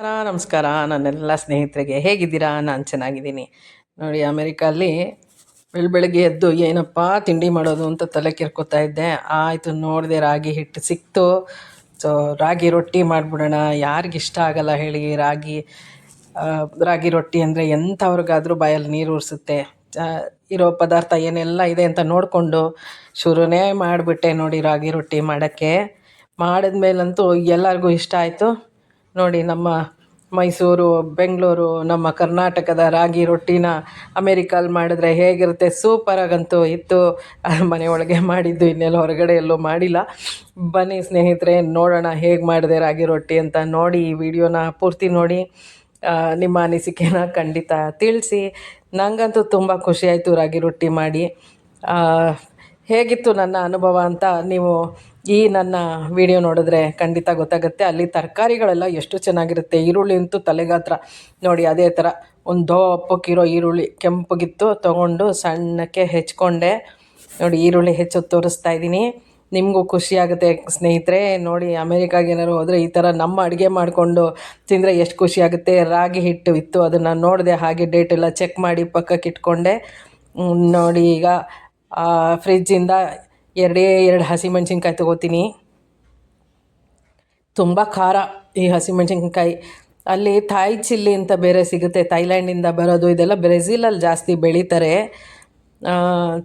ನಮಸ್ಕಾರ ನನ್ನೆಲ್ಲ ಸ್ನೇಹಿತರಿಗೆ ಹೇಗಿದ್ದೀರಾ? ನಾನು ಚೆನ್ನಾಗಿದ್ದೀನಿ. ನೋಡಿ, ಅಮೇರಿಕಲ್ಲಿ ಬೆಳಗ್ಗೆ ಎದ್ದು ಏನಪ್ಪ ತಿಂಡಿ ಮಾಡೋದು ಅಂತ ತಲೆ ಕೆರ್ಕೋತಾ ಇದ್ದೆ. ಆಯಿತು, ನೋಡಿದೆ ರಾಗಿ ಹಿಟ್ಟು ಸಿಕ್ತು. ಸೊ ರಾಗಿ ರೊಟ್ಟಿ ಮಾಡಿಬಿಡೋಣ. ಯಾರಿಗಿಷ್ಟ ಆಗಲ್ಲ ಹೇಳಿ ರಾಗಿ ರೊಟ್ಟಿ ಅಂದರೆ ಎಂಥವ್ರಿಗಾದ್ರೂ ಬಾಯಲ್ಲಿ ನೀರು ಉರಿಸುತ್ತೆ. ಇರೋ ಪದಾರ್ಥ ಏನೆಲ್ಲ ಇದೆ ಅಂತ ನೋಡಿಕೊಂಡು ಶುರುನೇ ಮಾಡಿಬಿಟ್ಟೆ ನೋಡಿ ರಾಗಿ ರೊಟ್ಟಿ ಮಾಡೋಕ್ಕೆ. ಮಾಡಿದ್ಮೇಲಂತೂ ಎಲ್ಲರಿಗೂ ಇಷ್ಟ ಆಯಿತು. ನೋಡಿ, ನಮ್ಮ ಮೈಸೂರು, ಬೆಂಗಳೂರು, ನಮ್ಮ ಕರ್ನಾಟಕದ ರಾಗಿ ರೊಟ್ಟಿನ ಅಮೇರಿಕಲ್ಲಿ ಮಾಡಿದ್ರೆ ಹೇಗಿರುತ್ತೆ, ಸೂಪರಾಗಂತೂ ಇತ್ತು. ಮನೆಯೊಳಗೆ ಮಾಡಿದ್ದು, ಇನ್ನೆಲ್ಲ ಹೊರಗಡೆ ಎಲ್ಲೂ ಮಾಡಿಲ್ಲ. ಬನ್ನಿ ಸ್ನೇಹಿತರೆ, ನೋಡೋಣ ಹೇಗೆ ಮಾಡಿದೆ ರಾಗಿ ರೊಟ್ಟಿ ಅಂತ. ನೋಡಿ, ಈ ವಿಡಿಯೋನ ಪೂರ್ತಿ ನೋಡಿ, ನಿಮ್ಮ ಅನಿಸಿಕೆನ ಖಂಡಿತ ತಿಳಿಸಿ. ನನಗಂತೂ ತುಂಬ ಖುಷಿಯಾಯಿತು ರಾಗಿ ರೊಟ್ಟಿ ಮಾಡಿ. ಹೇಗಿತ್ತು ನನ್ನ ಅನುಭವ ಅಂತ ನೀವು ಈ ನನ್ನ ವಿಡಿಯೋ ನೋಡಿದ್ರೆ ಖಂಡಿತ ಗೊತ್ತಾಗುತ್ತೆ. ಅಲ್ಲಿ ತರಕಾರಿಗಳೆಲ್ಲ ಎಷ್ಟು ಚೆನ್ನಾಗಿರುತ್ತೆ. ಈರುಳ್ಳಿ ಅಂತೂ ತಲೆಗಾತ್ರ ನೋಡಿ. ಅದೇ ಥರ ಒಂದು ದಪ್ಪಕ್ಕಿರೋ ಈರುಳ್ಳಿ ಕೆಂಪಗಿತ್ತು, ತೊಗೊಂಡು ಸಣ್ಣಕ್ಕೆ ಹೆಚ್ಕೊಂಡೆ. ನೋಡಿ, ಈರುಳ್ಳಿ ಹೆಚ್ಚೋದು ತೋರಿಸ್ತಾ ಇದ್ದೀನಿ. ನಿಮಗೂ ಖುಷಿಯಾಗುತ್ತೆ ಸ್ನೇಹಿತರೆ. ನೋಡಿ, ಅಮೇರಿಕಾಗೆ ಏನಾದ್ರು ಹೋದರೆ ಈ ಥರ ನಮ್ಮ ಅಡುಗೆ ಮಾಡಿಕೊಂಡು ತಿಂದರೆ ಎಷ್ಟು ಖುಷಿಯಾಗುತ್ತೆ. ರಾಗಿ ಹಿಟ್ಟು ಇತ್ತು, ಅದನ್ನು ನೋಡಿದೆ, ಹಾಗೆ ಡೇಟೆಲ್ಲ ಚೆಕ್ ಮಾಡಿ ಪಕ್ಕಕ್ಕೆ ಇಟ್ಕೊಂಡೆ. ನೋಡಿ, ಈಗ ಫ್ರಿಜ್ಜಿಂದ ಎರಡು ಹಸಿಮೆಣ್ಸಿನ್ಕಾಯಿ ತೊಗೋತೀನಿ. ತುಂಬ ಖಾರ ಈ ಹಸಿಮೆಣ್ಸಿನ್ಕಾಯಿ. ಅಲ್ಲಿ ಥಾಯ್ ಚಿಲ್ಲಿ ಅಂತ ಬೇರೆ ಸಿಗುತ್ತೆ, ಥೈಲ್ಯಾಂಡಿಂದ ಬರೋದು. ಇದೆಲ್ಲ ಬ್ರೆಜಿಲಲ್ಲಿ ಜಾಸ್ತಿ ಬೆಳೀತಾರೆ.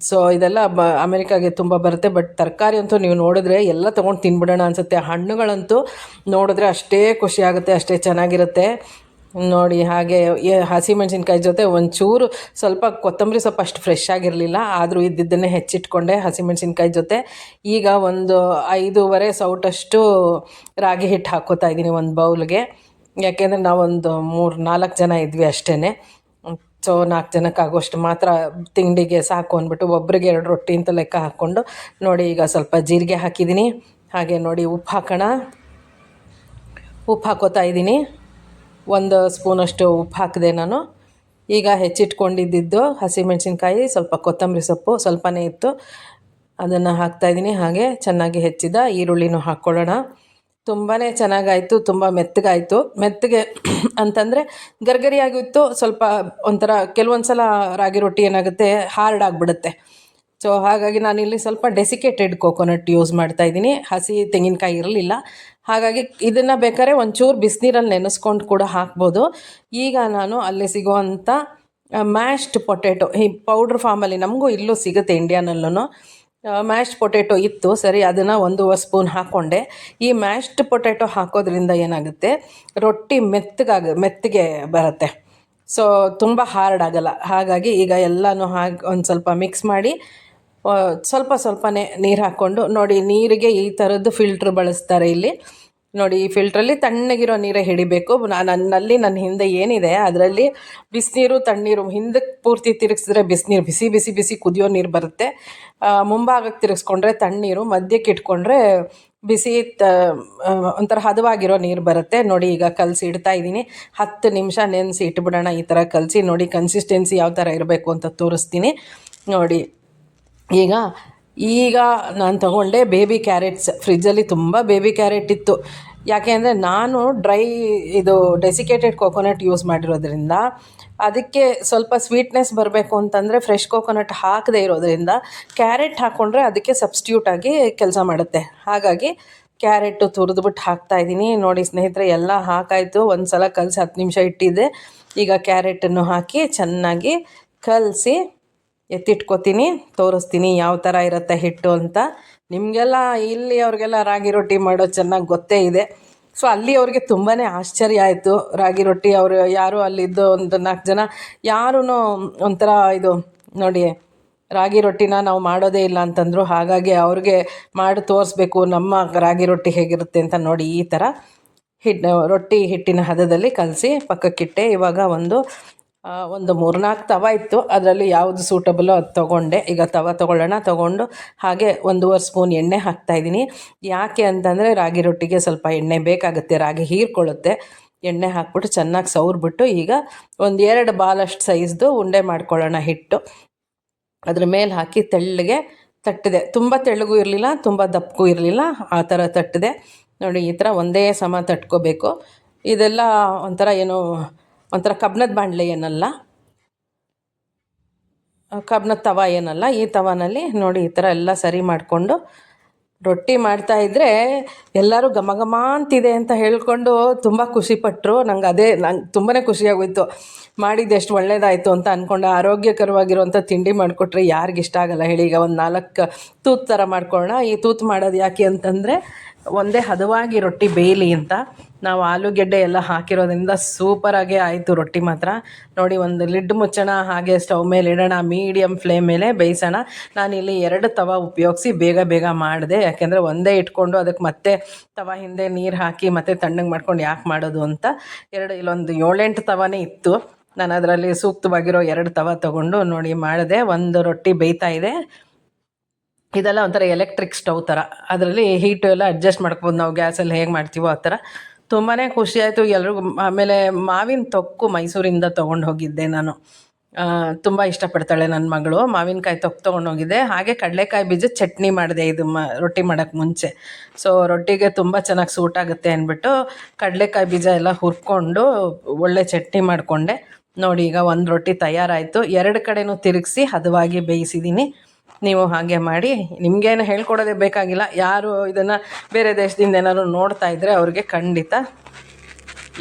ಸೊ ಇದೆಲ್ಲ ಅಮೇರಿಕಾಗೆ ತುಂಬ ಬರುತ್ತೆ. ಬಟ್ ತರಕಾರಿ ಅಂತೂ ನೀವು ನೋಡಿದ್ರೆ ಎಲ್ಲ ತೊಗೊಂಡು ತಿನ್ಬಿಡೋಣ ಅನಿಸುತ್ತೆ. ಹಣ್ಣುಗಳಂತೂ ನೋಡಿದ್ರೆ ಅಷ್ಟೇ ಖುಷಿಯಾಗುತ್ತೆ, ಅಷ್ಟೇ ಚೆನ್ನಾಗಿರುತ್ತೆ. ನೋಡಿ, ಹಾಗೆ ಹಸಿಮೆಣ್ಸಿನ್ಕಾಯಿ ಜೊತೆ ಒಂಚೂರು ಸ್ವಲ್ಪ ಕೊತ್ತಂಬರಿ ಸೊಪ್ಪು ಅಷ್ಟು ಫ್ರೆಶ್ ಆಗಿರಲಿಲ್ಲ, ಆದರೂ ಇದ್ದಿದ್ದನ್ನೇ ಹೆಚ್ಚಿಟ್ಕೊಂಡೆ ಹಸಿಮೆಣ್ಸಿನ್ಕಾಯಿ ಜೊತೆ. ಈಗ ಒಂದು 5.5 ಸೌಟಷ್ಟು ರಾಗಿ ಹಿಟ್ಟು ಹಾಕ್ಕೋತಾ ಇದ್ದೀನಿ ಒಂದು ಬೌಲ್ಗೆ. ಯಾಕೆಂದರೆ ನಾವೊಂದು 3-4 ಜನ ಇದ್ವಿ ಅಷ್ಟೇ. ಸೊ 4 ಜನಕ್ಕೆ ಆಗೋಷ್ಟು ಮಾತ್ರ ತಿಂಡಿಗೆ ಸಾಕು ಅಂದ್ಬಿಟ್ಟು ಒಬ್ರಿಗೆ 2 ರೊಟ್ಟಿ ಅಂತ ಲೆಕ್ಕ ಹಾಕ್ಕೊಂಡು. ನೋಡಿ, ಈಗ ಸ್ವಲ್ಪ ಜೀರಿಗೆ ಹಾಕಿದ್ದೀನಿ. ಹಾಗೆ ನೋಡಿ, ಉಪ್ಪು ಹಾಕೋಣ. ಉಪ್ಪು ಹಾಕೋತಾ ಇದ್ದೀನಿ. 1 ಸ್ಪೂನಷ್ಟು ಉಪ್ಪು ಹಾಕಿದೆ ನಾನು. ಈಗ ಹೆಚ್ಚಿಟ್ಕೊಂಡಿದ್ದು ಹಸಿಮೆಣ್ಸಿನ್ಕಾಯಿ, ಸ್ವಲ್ಪ ಕೊತ್ತಂಬರಿ ಸೊಪ್ಪು ಸ್ವಲ್ಪನೇ ಇತ್ತು, ಅದನ್ನು ಹಾಕ್ತಾಯಿದ್ದೀನಿ. ಹಾಗೆ ಚೆನ್ನಾಗಿ ಹೆಚ್ಚಿದ ಈರುಳ್ಳಿನೂ ಹಾಕ್ಕೊಳ್ಳೋಣ. ತುಂಬಾ ಚೆನ್ನಾಗಾಯಿತು, ತುಂಬ ಮೆತ್ತಗೆ ಅಂತಂದರೆ ಗರ್ಗರಿಯಾಗಿತ್ತು. ಸ್ವಲ್ಪ ಒಂಥರ ಕೆಲವೊಂದು ಸಲ ರಾಗಿ ರೊಟ್ಟಿ ಏನಾಗುತ್ತೆ, ಹಾರ್ಡ್ ಆಗಿಬಿಡುತ್ತೆ. ಸೊ ಹಾಗಾಗಿ ನಾನಿಲ್ಲಿ ಸ್ವಲ್ಪ ಡೆಸಿಕೇಟೆಡ್ ಕೋಕೋನಟ್ ಯೂಸ್ ಮಾಡ್ತಾಯಿದ್ದೀನಿ. ಹಸಿ ತೆಂಗಿನಕಾಯಿ ಇರಲಿಲ್ಲ, ಹಾಗಾಗಿ ಇದನ್ನು ಬೇಕಾದ್ರೆ ಒಂಚೂರು ಬಿಸಿನೀರಲ್ಲಿ ನೆನೆಸ್ಕೊಂಡು ಕೂಡ ಹಾಕ್ಬೋದು. ಈಗ ನಾನು ಅಲ್ಲಿ ಸಿಗುವಂಥ ಮ್ಯಾಶ್ಡ್ ಪೊಟೆಟೊ, ಈ ಪೌಡ್ರ್ ಫಾರ್ಮಲ್ಲಿ ನಮಗೂ ಇಲ್ಲೂ ಸಿಗುತ್ತೆ ಇಂಡಿಯಾನಲ್ಲೂ. ಮ್ಯಾಶ್ಡ್ ಪೊಟೆಟೊ ಇತ್ತು, ಸರಿ ಅದನ್ನು 1 ಸ್ಪೂನ್ ಹಾಕ್ಕೊಂಡೆ. ಈ ಮ್ಯಾಶ್ಡ್ ಪೊಟೆಟೊ ಹಾಕೋದ್ರಿಂದ ಏನಾಗುತ್ತೆ, ರೊಟ್ಟಿ ಮೆತ್ತಗೆ ಬರುತ್ತೆ. ಸೊ ತುಂಬ ಹಾರ್ಡ್ ಆಗೋಲ್ಲ. ಹಾಗಾಗಿ ಈಗ ಎಲ್ಲನೂ ಒಂದು ಸ್ವಲ್ಪ ಮಿಕ್ಸ್ ಮಾಡಿ ಸ್ವಲ್ಪನೇ ನೀರು ಹಾಕ್ಕೊಂಡು. ನೋಡಿ, ನೀರಿಗೆ ಈ ಥರದ್ದು ಫಿಲ್ಟ್ರ್ ಬಳಸ್ತಾರೆ ಇಲ್ಲಿ. ನೋಡಿ, ಈ ಫಿಲ್ಟ್ರಲ್ಲಿ ತಣ್ಣಗಿರೋ ನೀರೇ ಹಿಡಿಬೇಕು. ನನ್ನ ಹಿಂದೆ ಏನಿದೆ ಅದರಲ್ಲಿ ಬಿಸಿನೀರು ತಣ್ಣೀರು, ಹಿಂದಕ್ಕೆ ಪೂರ್ತಿ ತಿರುಗಿಸಿದ್ರೆ ಬಿಸಿನೀರು, ಬಿಸಿ ಕುದಿಯೋ ನೀರು ಬರುತ್ತೆ. ಮುಂಭಾಗಕ್ಕೆ ತಿರುಗಿಸ್ಕೊಂಡ್ರೆ ತಣ್ಣೀರು, ಮಧ್ಯಕ್ಕೆ ಇಟ್ಕೊಂಡ್ರೆ ಬಿಸಿ ಒಂಥರ ಹದವಾಗಿರೋ ನೀರು ಬರುತ್ತೆ. ನೋಡಿ, ಈಗ ಕಲಸಿ ಇಡ್ತಾ ಇದ್ದೀನಿ. 10 ನಿಮಿಷ ನೆನೆಸಿ ಇಟ್ಬಿಡೋಣ. ಈ ಥರ ಕಲಸಿ ನೋಡಿ, ಕನ್ಸಿಸ್ಟೆನ್ಸಿ ಯಾವ ಥರ ಇರಬೇಕು ಅಂತ ತೋರಿಸ್ತೀನಿ. ನೋಡಿ, ಈಗ ನಾನು ತೊಗೊಂಡೆ ಬೇಬಿ ಕ್ಯಾರೆಟ್ಸ್. ಫ್ರಿಜ್ಜಲ್ಲಿ ತುಂಬ ಬೇಬಿ ಕ್ಯಾರೆಟ್ ಇತ್ತು. ಯಾಕೆ ಅಂದರೆ ನಾನು ಡೆಸಿಕೇಟೆಡ್ ಕೋಕೋನಟ್ ಯೂಸ್ ಮಾಡಿರೋದ್ರಿಂದ ಅದಕ್ಕೆ ಸ್ವಲ್ಪ ಸ್ವೀಟ್ನೆಸ್ ಬರಬೇಕು ಅಂತಂದರೆ ಫ್ರೆಶ್ ಕೋಕೋನಟ್ ಹಾಕದೇ ಇರೋದ್ರಿಂದ ಕ್ಯಾರೆಟ್ ಹಾಕ್ಕೊಂಡ್ರೆ ಅದಕ್ಕೆ ಸಬ್ಸ್ಟಿಟ್ಯೂಟ್ ಆಗಿ ಕೆಲಸ ಮಾಡುತ್ತೆ. ಹಾಗಾಗಿ ಕ್ಯಾರೆಟು ತುರಿದ್ಬಿಟ್ಟು ಹಾಕ್ತಾಯಿದ್ದೀನಿ. ನೋಡಿ ಸ್ನೇಹಿತರೆ, ಎಲ್ಲ ಹಾಕಾಯಿತು. ಒಂದು ಸಲ ಕಲಸಿ 10 ನಿಮಿಷ ಇಟ್ಟಿದ್ದೆ. ಈಗ ಕ್ಯಾರೆಟನ್ನು ಹಾಕಿ ಚೆನ್ನಾಗಿ ಕಲಸಿ ಎತ್ತಿಟ್ಕೊತೀನಿ. ತೋರಿಸ್ತೀನಿ ಯಾವ ಥರ ಇರುತ್ತೆ ಹಿಟ್ಟು ಅಂತ. ನಿಮಗೆಲ್ಲ ಇಲ್ಲಿ ಅವ್ರಿಗೆಲ್ಲ ರಾಗಿ ರೊಟ್ಟಿ ಮಾಡೋದು ಚೆನ್ನಾಗಿ ಗೊತ್ತೇ ಇದೆ. ಸೊ ಅಲ್ಲಿ ಅವ್ರಿಗೆ ತುಂಬಾ ಆಶ್ಚರ್ಯ ಆಯಿತು. ರಾಗಿ ರೊಟ್ಟಿ ಅವರು ಯಾರು ಅಲ್ಲಿದ್ದು ಒಂದು 4 ಜನ ಯಾರೂ ಒಂಥರ ನೋಡಿ, ರಾಗಿ ರೊಟ್ಟಿನ ನಾವು ಮಾಡೋದೇ ಇಲ್ಲ ಅಂತಂದರು. ಹಾಗಾಗಿ ಅವ್ರಿಗೆ ಮಾಡಿ ತೋರಿಸ್ಬೇಕು ನಮ್ಮ ರಾಗಿ ರೊಟ್ಟಿ ಹೇಗಿರುತ್ತೆ ಅಂತ. ನೋಡಿ, ಈ ಥರ ರೊಟ್ಟಿ ಹಿಟ್ಟಿನ ಹದದಲ್ಲಿ ಕಲಸಿ ಪಕ್ಕಕ್ಕಿಟ್ಟೆ. ಇವಾಗ ಒಂದು 3-4 ತವ ಇತ್ತು, ಅದರಲ್ಲಿ ಯಾವುದು ಸೂಟಬಲೋ ಅದು ತೊಗೊಂಡೆ. ಈಗ ತವ ತೊಗೊಂಡು ಹಾಗೆ 1.5 ಸ್ಪೂನ್ ಎಣ್ಣೆ ಹಾಕ್ತಾಯಿದ್ದೀನಿ. ಯಾಕೆ ಅಂತಂದರೆ ರಾಗಿ ರೊಟ್ಟಿಗೆ ಸ್ವಲ್ಪ ಎಣ್ಣೆ ಬೇಕಾಗುತ್ತೆ, ರಾಗಿ ಹೀರ್ಕೊಳ್ಳುತ್ತೆ. ಎಣ್ಣೆ ಹಾಕ್ಬಿಟ್ಟು ಚೆನ್ನಾಗಿ ಸವರ್ಬಿಟ್ಟು ಈಗ 1-2 ಬಾಲಷ್ಟು ಸೈಜ್ದು ಉಂಡೆ ಮಾಡ್ಕೊಳ್ಳೋಣ. ಹಿಟ್ಟು ಅದ್ರ ಮೇಲೆ ಹಾಕಿ ತೆಳ್ಳಗೆ ತಟ್ಟಿದೆ. ತುಂಬ ತೆಳ್ಳಗೂ ಇರಲಿಲ್ಲ, ತುಂಬ ದಪ್ಪಗೂ ಇರಲಿಲ್ಲ, ಆ ಥರ ತಟ್ಟಿದೆ. ನೋಡಿ, ಈ ಥರ ಒಂದೇ ಸಮ ತಟ್ಕೋಬೇಕು. ಇದೆಲ್ಲ ಒಂಥರ ಏನೋ ಒಂಥರ ಕಬ್ಬಿಣದ ಬಾಣಲೆ ಏನಲ್ಲ, ಕಬ್ಬಿಣದ ತವ ಏನಲ್ಲ, ಈ ತವಾನಲ್ಲಿ ನೋಡಿ ಈ ಥರ ಎಲ್ಲ ಸರಿ ಮಾಡಿಕೊಂಡು ರೊಟ್ಟಿ ಮಾಡ್ತಾಯಿದ್ರೆ ಎಲ್ಲರೂ ಘಮ ಘಮ ಅಂತಿದೆ ಅಂತ ಹೇಳ್ಕೊಂಡು ತುಂಬ ಖುಷಿಪಟ್ಟರು. ನಂಗೆ ತುಂಬಾ ಖುಷಿಯಾಗೋಯ್ತು, ಮಾಡಿದ್ದು ಎಷ್ಟು ಒಳ್ಳೇದಾಯಿತು ಅಂತ ಅಂದ್ಕೊಂಡೆ. ಆರೋಗ್ಯಕರವಾಗಿರುವಂಥ ತಿಂಡಿ ಮಾಡಿಕೊಟ್ರೆ ಯಾರಿಗಿಷ್ಟ ಆಗಲ್ಲ ಹೇಳಿ. ಈಗ ಒಂದು 4 ತೂತು ಥರ ಮಾಡ್ಕೊಳ್ಳೋಣ. ಈ ತೂತು ಮಾಡೋದು ಯಾಕೆ ಅಂತಂದರೆ ಒಂದೇ ಹದವಾಗಿ ರೊಟ್ಟಿ ಬೇಯಲಿ ಅಂತ. ನಾವು ಆಲೂಗೆಡ್ಡೆ ಎಲ್ಲ ಹಾಕಿರೋದ್ರಿಂದ ಸೂಪರಾಗೇ ಆಯಿತು ರೊಟ್ಟಿ ಮಾತ್ರ. ನೋಡಿ, ಒಂದು ಲಿಡ್ ಮುಚ್ಚೋಣ, ಹಾಗೆ ಸ್ಟವ್ ಮೇಲೆ ಇಡೋಣ, ಮೀಡಿಯಮ್ ಫ್ಲೇಮ್ ಮೇಲೆ ಬೇಯಿಸೋಣ. ನಾನಿಲ್ಲಿ 2 ತವ ಉಪಯೋಗಿಸಿ ಬೇಗ ಬೇಗ ಮಾಡಿದೆ, ಯಾಕೆಂದರೆ ಒಂದೇ ಇಟ್ಕೊಂಡು ಅದಕ್ಕೆ ಮತ್ತೆ ತವ ಹಿಂದೆ ನೀರು ಹಾಕಿ ಮತ್ತೆ ತಣ್ಣಗೆ ಮಾಡ್ಕೊಂಡು ಯಾಕೆ ಮಾಡೋದು ಅಂತ ಇಲ್ಲೊಂದು 7-8 ತವನೇ ಇತ್ತು. ನಾನು ಅದರಲ್ಲಿ ಸೂಕ್ತವಾಗಿರೋ 2 ತವ ತೊಗೊಂಡು ನೋಡಿ ಮಾಡಿದೆ. ಒಂದು ರೊಟ್ಟಿ ಬೇಯ್ತಾ ಇದೆ. ಇದೆಲ್ಲ ಒಂಥರ ಎಲೆಕ್ಟ್ರಿಕ್ ಸ್ಟವ್ ಥರ, ಅದರಲ್ಲಿ ಹೀಟು ಎಲ್ಲ ಅಡ್ಜಸ್ಟ್ ಮಾಡ್ಬೋದು ನಾವು ಗ್ಯಾಸಲ್ಲಿ ಹೇಗೆ ಮಾಡ್ತೀವೋ ಆ ಥರ. ತುಂಬಾ ಖುಷಿಯಾಯಿತು ಎಲ್ರಿಗೂ. ಆಮೇಲೆ ಮಾವಿನ ತೊಕ್ಕು ಮೈಸೂರಿಂದ ತೊಗೊಂಡು ಹೋಗಿದ್ದೆ ನಾನು. ತುಂಬ ಇಷ್ಟಪಡ್ತಾಳೆ ನನ್ನ ಮಗಳು. ಮಾವಿನಕಾಯಿ ತೊಕ್ಕು ತೊಗೊಂಡೋಗಿದ್ದೆ. ಹಾಗೆ ಕಡಲೆಕಾಯಿ ಬೀಜದ ಚಟ್ನಿ ಮಾಡಿದೆ ಇದು ರೊಟ್ಟಿ ಮಾಡೋಕ್ಕೆ ಮುಂಚೆ. ಸೊ ರೊಟ್ಟಿಗೆ ತುಂಬ ಚೆನ್ನಾಗಿ ಸೂಟ್ ಆಗುತ್ತೆ ಅಂದ್ಬಿಟ್ಟು ಕಡಲೆಕಾಯಿ ಬೀಜ ಎಲ್ಲ ಹುರ್ಕೊಂಡು ಒಳ್ಳೆ ಚಟ್ನಿ ಮಾಡಿಕೊಂಡೆ. ನೋಡಿ, ಈಗ ಒಂದು ರೊಟ್ಟಿ ತಯಾರಾಯಿತು. 2 ಕಡೆನೂ ತಿರುಗಿಸಿ ಹದವಾಗಿ ಬೇಯಿಸಿದ್ದೀನಿ. ನೀವು ಹಾಗೆ ಮಾಡಿ. ನಿಮಗೇನು ಹೇಳ್ಕೊಡೋದೇ ಬೇಕಾಗಿಲ್ಲ. ಯಾರು ಇದನ್ನು ಬೇರೆ ದೇಶದಿಂದ ಏನಾದ್ರು ನೋಡ್ತಾ ಇದ್ದರೆ ಅವ್ರಿಗೆ ಖಂಡಿತ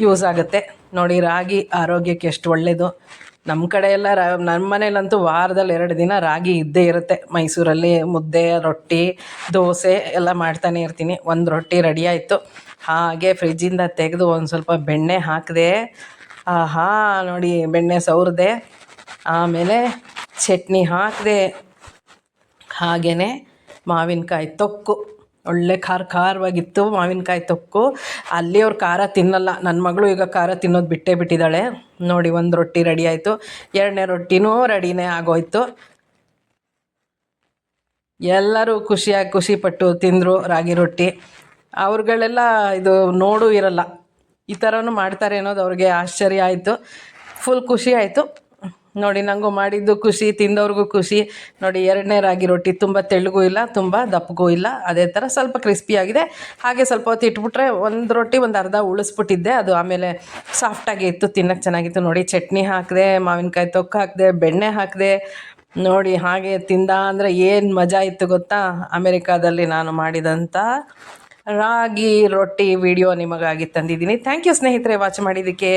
ಯೂಸ್ ಆಗುತ್ತೆ. ನೋಡಿ, ರಾಗಿ ಆರೋಗ್ಯಕ್ಕೆ ಎಷ್ಟು ಒಳ್ಳೆಯದು. ನಮ್ಮ ಕಡೆ ಎಲ್ಲ ನಮ್ಮ ಮನೇಲಂತೂ ವಾರದಲ್ಲಿ 2 ದಿನ ರಾಗಿ ಇದ್ದೇ ಇರುತ್ತೆ. ಮೈಸೂರಲ್ಲಿ ಮುದ್ದೆ, ರೊಟ್ಟಿ, ದೋಸೆ ಎಲ್ಲ ಮಾಡ್ತಾನೆ ಇರ್ತೀನಿ. ಒಂದು ರೊಟ್ಟಿ ರೆಡಿ ಆಯಿತು. ಹಾಗೆ ಫ್ರಿಜ್ಜಿಂದ ತೆಗೆದು ಒಂದು ಸ್ವಲ್ಪ ಬೆಣ್ಣೆ ಹಾಕಿದೆ. ಆಹಾ, ನೋಡಿ, ಬೆಣ್ಣೆ ಸವರಿದೆ. ಆಮೇಲೆ ಚಟ್ನಿ ಹಾಕಿದೆ. ಹಾಗೆಯೇ ಮಾವಿನಕಾಯಿ ತೊಕ್ಕು ಒಳ್ಳೆ ಖಾರವಾಗಿತ್ತು. ಮಾವಿನಕಾಯಿ ತೊಕ್ಕು ಅಲ್ಲಿಯವ್ರು ಖಾರ ತಿನ್ನಲ್ಲ. ನನ್ನ ಮಗಳು ಈಗ ಖಾರ ತಿನ್ನೋದು ಬಿಟ್ಟಿದ್ದಾಳೆ. ನೋಡಿ, ಒಂದು ರೊಟ್ಟಿ ರೆಡಿ ಆಯಿತು. 2ನೇ ರೊಟ್ಟಿನೂ ರೆಡಿನೇ ಆಗೋಯ್ತು. ಎಲ್ಲರೂ ಖುಷಿಪಟ್ಟು ತಿಂದರು ರಾಗಿ ರೊಟ್ಟಿ. ಅವ್ರುಗಳೆಲ್ಲ ಇದು ನೋಡೂ ಇರಲ್ಲ, ಈ ಥರನೂ ಮಾಡ್ತಾರೆ ಅನ್ನೋದು ಅವ್ರಿಗೆ ಆಶ್ಚರ್ಯ ಆಯಿತು. ಫುಲ್ ಖುಷಿ ಆಯಿತು. ನೋಡಿ, ನನಗೂ ಮಾಡಿದ್ದು ಖುಷಿ, ತಿಂದವ್ರಿಗೂ ಖುಷಿ. ನೋಡಿ, 2ನೇ ರಾಗಿ ರೊಟ್ಟಿ ತುಂಬ ತೆಳ್ಳಗೂ ಇಲ್ಲ, ತುಂಬ ದಪ್ಪಗೂ ಇಲ್ಲ, ಅದೇ ಥರ ಸ್ವಲ್ಪ ಕ್ರಿಸ್ಪಿಯಾಗಿದೆ. ಹಾಗೆ ಸ್ವಲ್ಪ ಹೊತ್ತು ಇಟ್ಬಿಟ್ರೆ ಒಂದು ರೊಟ್ಟಿ ಒಂದು ಅರ್ಧ ಉಳಿಸ್ಬಿಟ್ಟಿದ್ದೆ, ಅದು ಆಮೇಲೆ ಸಾಫ್ಟಾಗಿ ಇತ್ತು, ತಿನ್ನೋಕ್ಕೆ ಚೆನ್ನಾಗಿತ್ತು. ನೋಡಿ, ಚಟ್ನಿ ಹಾಕಿದೆ, ಮಾವಿನಕಾಯಿ ತೊಕ್ಕು ಹಾಕಿದೆ, ಬೆಣ್ಣೆ ಹಾಕಿದೆ. ನೋಡಿ, ಹಾಗೆ ತಿಂದ ಅಂದರೆ ಏನು ಮಜಾ ಇತ್ತು ಗೊತ್ತಾ. ಅಮೆರಿಕಾದಲ್ಲಿ ನಾನು ಮಾಡಿದಂಥ ರಾಗಿ ರೊಟ್ಟಿ ವಿಡಿಯೋ ನಿಮಗಾಗಿ ತಂದಿದ್ದೀನಿ. ಥ್ಯಾಂಕ್ ಯು ಸ್ನೇಹಿತರೆ, ವಾಚ್ ಮಾಡಿದ್ದಕ್ಕೆ.